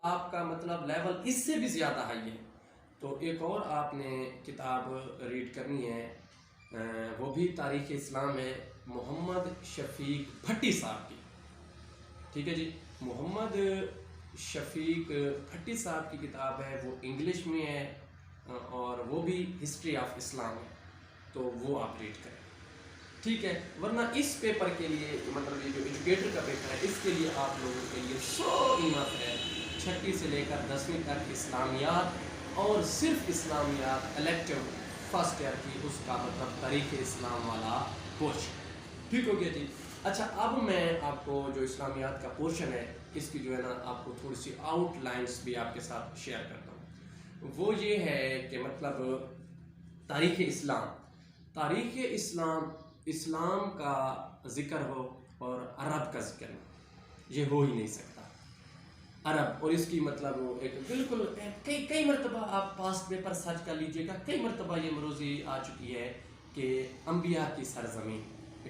آپ کا مطلب لیول اس سے بھی زیادہ ہائی ہے، تو ایک اور آپ نے کتاب ریڈ کرنی ہے، وہ بھی تاریخ اسلام ہے، محمد شفیق بھٹی صاحب کی. ٹھیک ہے جی، محمد شفیق بھٹی صاحب کی کتاب ہے، وہ انگلش میں ہے اور وہ بھی ہسٹری آف اسلام ہے، تو وہ آپ ریڈ کریں. ٹھیک ہے، ورنہ اس پیپر کے لیے مطلب یہ جو ایجوکیٹر کا پیپر ہے اس کے لیے آپ لوگوں کے لیے سو انف ہے، 6 سے لے کر 10ویں تک اسلامیات اور صرف اسلامیات الیکٹیو فرسٹ ایئر کی اس کا مطلب تاریخ اسلام والا پورشن. ٹھیک ہو گیا جی. اچھا، اب میں آپ کو جو اسلامیات کا پورشن ہے اس کی جو ہے نا آپ کو تھوڑی سی آؤٹ لائنس بھی آپ کے ساتھ شیئر کرتا ہوں. وہ یہ ہے کہ مطلب تاریخ اسلام، تاریخ اسلام کا ذکر ہو اور عرب کا ذکر ہو، یہ ہو ہی نہیں سکتا. عرب اور اس کی مطلب ایک بالکل کئی مرتبہ آپ پاسٹ پیپر سرچ کر لیجئے گا، کئی مرتبہ یہ مروزی آ چکی ہے کہ انبیاء کی سرزمین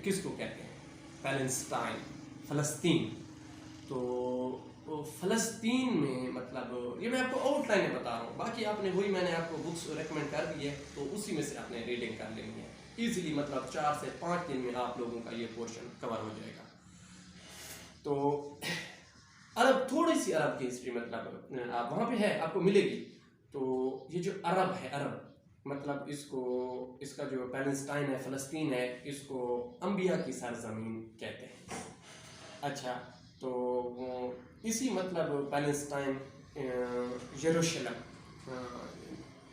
کس کو کہتے ہیں؟ پیلسٹائن، فلسطین. تو فلسطین میں مطلب یہ میں آپ کو آؤٹ لائن میں بتا رہا ہوں، باقی آپ نے وہی میں نے آپ کو بکس ریکمنڈ کر دی ہے تو اسی میں سے آپ نے ریڈنگ کر لینی ہے. ایزیلی مطلب 4 سے 5 دن میں آپ لوگوں کا یہ پورشن کور ہو جائے گا. تو عرب، تھوڑی سی عرب کی ہسٹری مطلب آپ وہاں پہ ہے آپ کو ملے گی. تو یہ جو عرب ہے، عرب مطلب اس کا جو پیلسٹائن ہے، فلسطین ہے، اس کو انبیاء کی سرزمین کہتے ہیں. اچھا، تو اسی مطلب پیلسٹائن، یروشلم،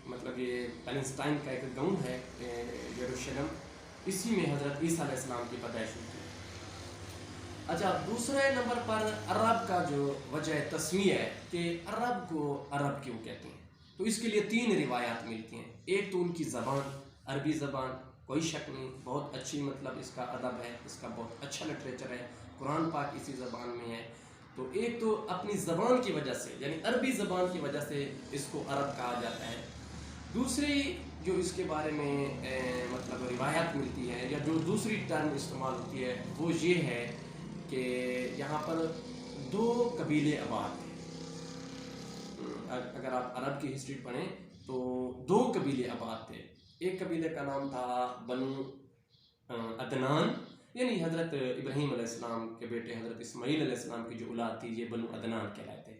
مطلب یہ پیلسٹائن کا ایک گاؤں ہے یروشلم، اسی میں حضرت عیسیٰ علیہ السلام کی پیدائش ہوئی تھی. اچھا، دوسرے نمبر پر عرب کا جو وجہ تسمیہ ہے کہ عرب کو عرب کیوں کہتے ہیں، تو اس کے لیے 3 روایات ملتی ہیں. ایک تو ان کی زبان، عربی زبان، کوئی شک نہیں بہت اچھی مطلب اس کا ادب ہے، اس کا بہت اچھا لٹریچر ہے، قرآن پاک اسی زبان میں ہے. تو ایک تو اپنی زبان کی وجہ سے، یعنی عربی زبان کی وجہ سے اس کو عرب کہا جاتا ہے. دوسری جو اس کے بارے میں مطلب روایت ملتی ہے یا جو دوسری ٹرم استعمال ہوتی ہے وہ یہ ہے کہ یہاں پر 2 قبیلے آباد تھے. اگر آپ عرب کی ہسٹری پڑھیں تو 2 قبیلے آباد تھے. ایک قبیلے کا نام تھا بنو عدنان، یعنی حضرت ابراہیم علیہ السلام کے بیٹے حضرت اسماعیل علیہ السلام کی جو اولاد تھی یہ بنو عدنان کہلاتے.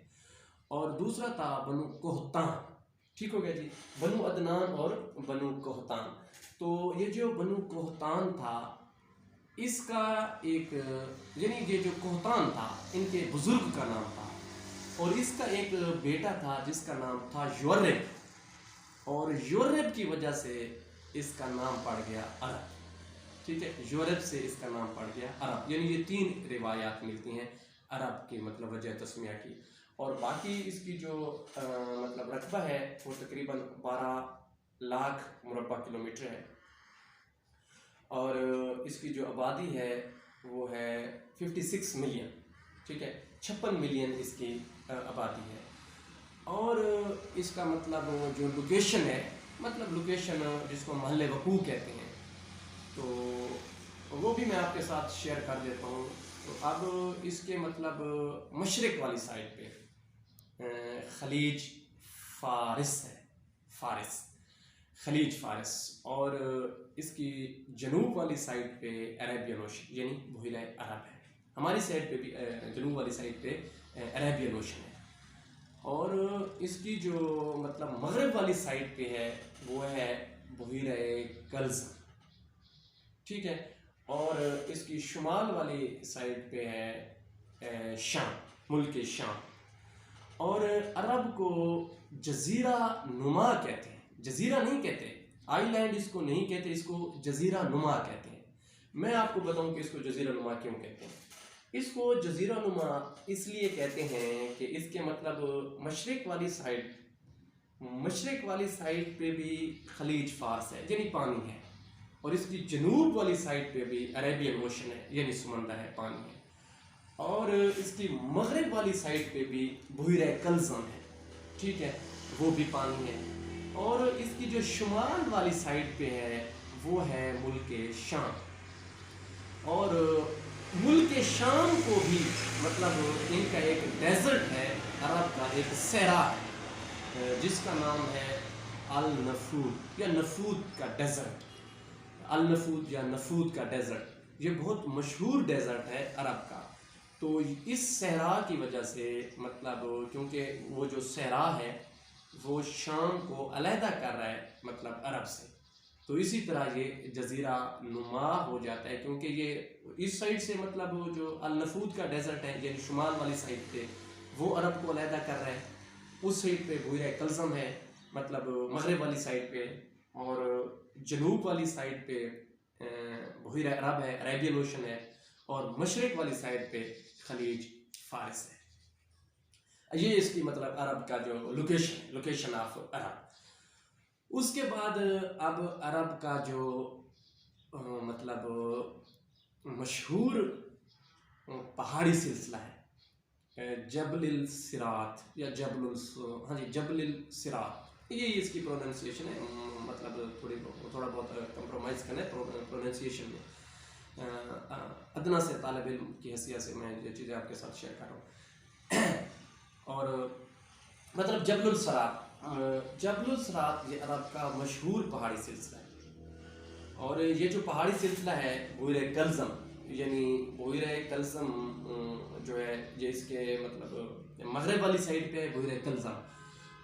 اور دوسرا تھا بنو قحطان. ٹھیک ہو گیا جی، بنو عدنان اور بنو قحطان. تو یہ جو بنو قحطان تھا اس کا ایک، یعنی یہ جو قحطان تھا ان کے بزرگ کا نام تھا اور اس کا ایک بیٹا تھا جس کا نام تھا یورب، اور یورب کی وجہ سے اس کا نام پڑ گیا عرب. ٹھیک ہے، یورپ سے اس کا نام پڑ گیا عرب. یعنی یہ 3 روایات ملتی ہیں عرب کی مطلب وجہ تسمیہ کی. اور باقی اس کی جو مطلب رقبہ ہے وہ تقریباً 12 لاکھ مربع کلومیٹر ہے، اور اس کی جو آبادی ہے وہ ہے 56 ملین. ٹھیک ہے، 56 ملین اس کی آبادی ہے. اور اس کا مطلب جو لوکیشن ہے، مطلب لوکیشن جس کو محل وقوع کہتے ہیں، تو وہ بھی میں آپ کے ساتھ شیئر کر دیتا ہوں. تو اب اس کے مطلب مشرق والی سائڈ پہ خلیج فارس ہے، خلیج فارس، اور اس کی جنوب والی سائڈ پہ عربین اوشن یعنی بحیرہ عرب ہے. ہماری سائڈ پہ بھی جنوب والی سائڈ پہ عربین اوشن ہے. اور اس کی جو مطلب مغرب والی سائڈ پہ ہے وہ ہے بحیرہ قلزم. ٹھیک ہے، اور اس کی شمال والی سائڈ پہ ہے شام، ملک شام. اور عرب کو جزیرہ نما کہتے ہیں، جزیرہ نہیں کہتے، آئی لینڈ اس کو نہیں کہتے، اس کو جزیرہ نما کہتے ہیں. میں آپ کو بتاؤں کہ اس کو جزیرہ نما کیوں کہتے ہیں. اس کو جزیرہ نما اس لیے کہتے ہیں کہ اس کے مطلب مشرق والی سائڈ پہ بھی خلیج فارس ہے یعنی پانی ہے، اور اس کی جنوب والی سائڈ پہ بھی عربین اوشن ہے یعنی سمندر ہے، پانی ہے. اور اس کی مغرب والی سائڈ پہ بھی بحیرہ قلزم ہے. ٹھیک ہے، وہ بھی پانی ہے. اور اس کی جو شمال والی سائڈ پہ ہے وہ ہے ملک شام. اور ملک شام کو بھی مطلب ان کا ایک ڈیزرٹ ہے عرب کا ایک صحرا ہے جس کا نام ہے النفود یا نفود کا ڈیزرٹ. النفود یا نفود کا ڈیزرٹ یہ بہت مشہور ڈیزرٹ ہے عرب کا. تو اس صحرا کی وجہ سے مطلب کیونکہ وہ جو صحرا ہے وہ شام کو علیحدہ کر رہا ہے مطلب عرب سے، تو اسی طرح یہ جزیرہ نما ہو جاتا ہے کیونکہ یہ اس سائڈ سے مطلب جو النفود کا ڈیزرٹ ہے یعنی شمال والی سائڈ پہ وہ عرب کو علیحدہ کر رہا ہے، اس سائڈ پہ بحیرہ کلزم ہے مطلب مغرب والی سائڈ پہ، اور جنوب والی سائڈ پہ بحیرہ عرب ہے، عربین اوشن ہے، اور مشرق والی سائڈ پہ خلیج فارس ہے. یہ اس کی مطلب عرب کا جو لوکیشن آف عرب. اس کے بعد اب عرب کا جو مطلب مشہور پہاڑی سلسلہ ہے جبل الصراط یا جبل الصراط، یہ اس کی پروننسیشن ہے، مطلب تھوڑا بہت کمپرومائز کرنا ہے پروننسیشن میں. ادنا سے طالب علم کی حیثیت سے میں یہ چیزیں آپ کے ساتھ شیئر کر رہا ہوں. اور مطلب جبل الصراط یہ عرب کا مشہور پہاڑی سلسلہ ہے. اور یہ جو پہاڑی سلسلہ ہے بحیرہ کلزم یعنی بحیرہ کلزم جو ہے یہ اس کے مطلب مغرب والی سائڈ پہ ہے بحیرہ کلزم،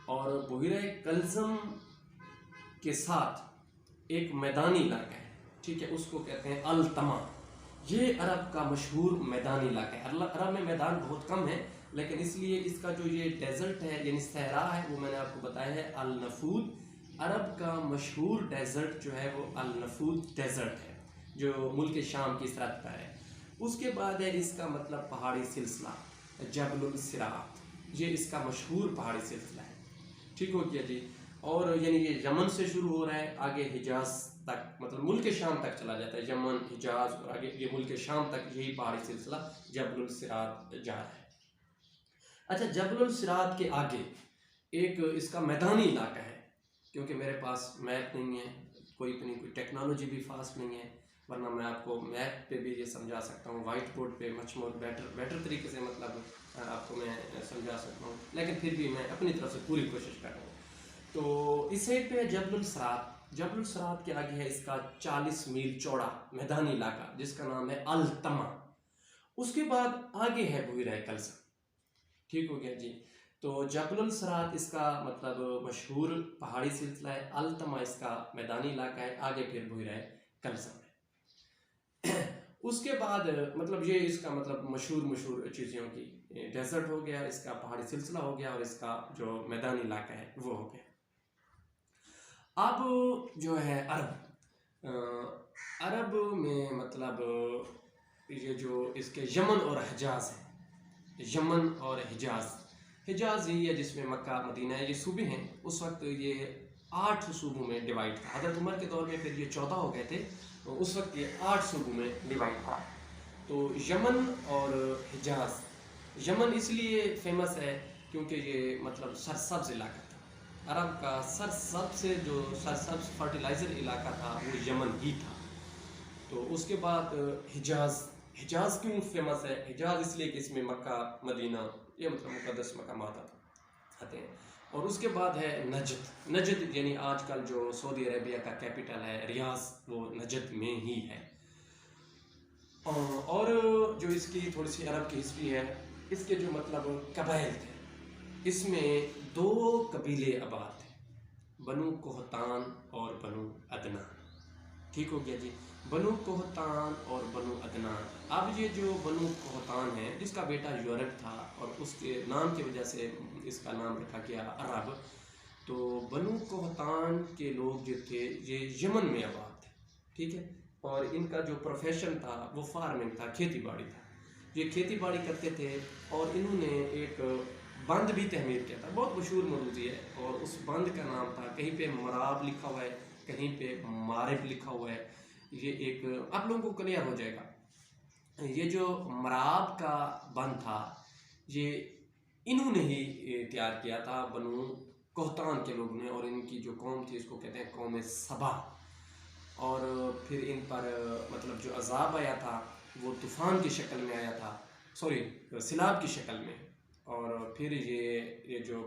اور بحیرہ کلزم کے ساتھ ایک میدانی علاقہ ہے، ٹھیک ہے، اس کو کہتے ہیں التما. یہ عرب کا مشہور میدانی علاقہ ہے. عرب میں میدان بہت کم ہے لیکن اس لیے اس کا جو یہ ڈیزرٹ ہے یعنی صحرا ہے وہ میں نے آپ کو بتایا ہے النفود. عرب کا مشہور ڈیزرٹ جو ہے وہ النفود ڈیزرٹ ہے جو ملک شام کی سرحد پر ہے. اس کے بعد ہے اس کا مطلب پہاڑی سلسلہ جبل الصراط، یہ اس کا مشہور پہاڑی سلسلہ ہے. ٹھیک ہو گیا جی. اور یعنی یہ یمن سے شروع ہو رہا ہے، آگے حجاز تک مطلب ملک شام تک چلا جاتا ہے، یمن، حجاز اور آگے یہ ملک شام تک یہی پہاڑی سلسلہ جبل الصراط جا رہا ہے. اچھا، جبل الصراط کے آگے ایک اس کا میدانی علاقہ ہے، کیونکہ میرے پاس میپ نہیں ہے، کوئی ٹیکنالوجی بھی فاسٹ نہیں ہے، ورنہ میں آپ کو میپ پہ بھی یہ سمجھا سکتا ہوں، وائٹ بورڈ پہ مچ مور بیٹر طریقے سے مطلب آپ کو میں سمجھا سکتا ہوں، لیکن پھر بھی میں اپنی طرف سے پوری کوشش کر رہا ہوں. تو اس سائڈ پہ ہے جبل الصراط. جبل الصراط کے آگے ہے اس کا 40 میل چوڑا میدانی علاقہ جس کا نام ہے التما. اس کے بعد آگے ہے بحیرہ کلزم. ٹھیک ہو گیا جی. تو جبل الصراط اس کا مطلب مشہور پہاڑی سلسلہ ہے، التما اس کا میدانی علاقہ ہے، آگے پھر بحیرہ کلزم ہے. اس کے بعد مطلب یہ اس کا مطلب مشہور چیزوں کی ڈیزرٹ ہو گیا، اس کا پہاڑی سلسلہ ہو گیا، اور اس کا جو میدانی علاقہ ہے وہ ہو گیا. اب جو ہے عرب میں مطلب یہ جو اس کے یمن اور حجاز ہے، یمن اور حجاز یہی ہے جس میں مکہ مدینہ ہے، یہ صوبے ہیں. اس وقت یہ 8 صوبوں میں ڈیوائڈ تھا. حضرت عمر کے دور میں پھر یہ 14 ہو گئے تھے، اس وقت یہ 8 صوبوں میں ڈیوائڈ تھا. تو یمن اور حجاز، یمن اس لیے فیمس ہے کیونکہ یہ مطلب سرسبز علاقہ تھا. عرب کا سرسبز فرٹیلائزر علاقہ تھا وہ یمن ہی تھا. تو اس کے بعد حجاز کیوں فیمس ہے؟ حجاز اس لیے کہ اس میں مکہ مدینہ یہ مطلب مقدس مقامات آتے ہیں. اور اس کے بعد ہے نجد یعنی آج کل جو سعودی عربیہ کا کیپٹل ہے ریاض، وہ نجد میں ہی ہے. اور جو اس کی تھوڑی سی عرب کی ہسٹری ہے، اس کے جو مطلب قبائل تھے، اس میں 2 قبیلے آباد تھے، بنو قحطان اور بنو عدنان. ٹھیک ہو گیا جی. بنو قحطان اور بنو عدنان. اب یہ جو بنو قحطان ہے جس کا بیٹا یورپ تھا اور اس کے نام کی وجہ سے اس کا نام رکھا گیا عرب. تو بنو قحطان کے لوگ جو تھے یہ یمن میں آباد تھے، ٹھیک ہے، اور ان کا جو پروفیشن تھا وہ فارمنگ تھا، کھیتی باڑی تھا. یہ کھیتی باڑی کرتے تھے اور انہوں نے ایک بند بھی تعمیر کیا تھا، بہت مشہور موضوع ہے، اور اس بند کا نام تھا، کہیں پہ مراب لکھا ہوا ہے، کہیں پہ مارب لکھا ہوا ہے. یہ ایک آپ لوگوں کو کلیئر ہو جائے گا. یہ جو مراب کا بند تھا یہ انہوں نے ہی تیار کیا تھا، بنو قحطان کے لوگ نے، اور ان کی جو قوم تھی اس کو کہتے ہیں قوم سبا. اور پھر ان پر مطلب جو عذاب آیا تھا وہ طوفان کی شکل میں آیا تھا، سیلاب کی شکل میں. اور پھر یہ جو